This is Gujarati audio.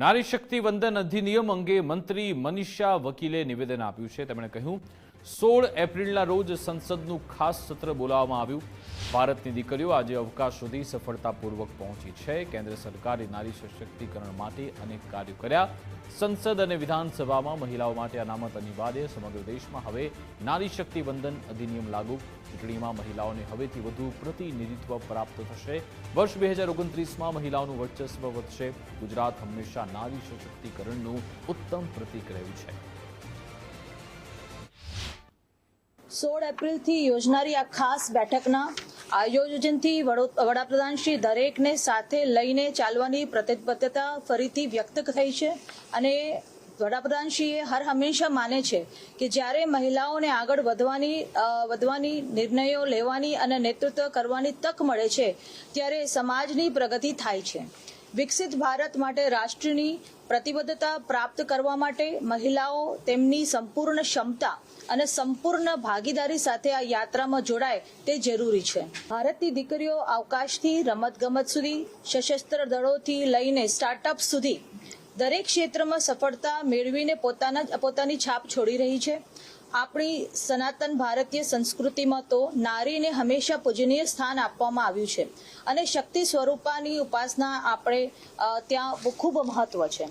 નારી શક્તિ વંદન અધિનિયમ અંગે મંત્રી મનીષા વકીલે નિવેદન આપ્યું છે। તેમણે કહ્યું 16 એપ્રિલના રોજ સંસદનું ખાસ સત્ર બોલાવવામાં આવ્યું। ભારતની દીકરીઓ આજે અવકાશ સુધી સફળતાપૂર્વક પહોંચી છે। કેન્દ્ર સરકારે નારી સશક્તિકરણ માટે અનેક કાર્યો કર્યા। સંસદ અને વિધાનસભામાં મહિલાઓ માટે અનામત અનિવાર્ય। સમગ્ર દેશમાં હવે નારી શક્તિ વંદન અધિનિયમ લાગુ। ચૂંટણીમાં મહિલાઓને હવેથી વધુ પ્રતિનિધિત્વ પ્રાપ્ત થશે। વર્ષ 2029માં મહિલાઓનું વર્ચસ્વ વધશે। ગુજરાત હંમેશા નારી સશક્તિકરણનું ઉત્તમ પ્રતીક રહ્યું છે। 16 એપ્રિલથી યોજનારી આ ખાસ બેઠકના આયોજનથી વડાપ્રધાન શ્રી દરેકને સાથે લઈને ચાલવાની પ્રતિબદ્ધતા ફરીથી વ્યક્ત થઈ છે અને વડાપ્રધાનશ્રીએ હર હંમેશા માને છે કે જ્યારે મહિલાઓને આગળ વધવાની નિર્ણયો લેવાની અને નેતૃત્વ કરવાની તક મળે છે ત્યારે સમાજની પ્રગતિ થાય છે। વિકસિત ભારત માટે રાષ્ટ્રની પ્રતિબદ્ધતા પ્રાપ્ત કરવા માટે મહિલાઓ તેમની સંપૂર્ણ ક્ષમતા અને સંપૂર્ણ ભાગીદારી સાથે આ યાત્રામાં જોડાય તે જરૂરી છે। ભારતની દીકરીઓ અવકાશથી રમતગમત સુધી, સશસ્ત્ર દળોથી લઈને સ્ટાર્ટઅપ સુધી દરેક ક્ષેત્રમાં સફળતા મેળવીને પોતાની છાપ છોડી રહી છે। આપણી સનાતન ભારતીય સંસ્કૃતિમાં તો નારીને હંમેશા પૂજનીય સ્થાન આપવામાં આવ્યું છે અને શક્તિ સ્વરૂપાની ઉપાસના આપણે ત્યાં ખૂબ મહત્વ છે।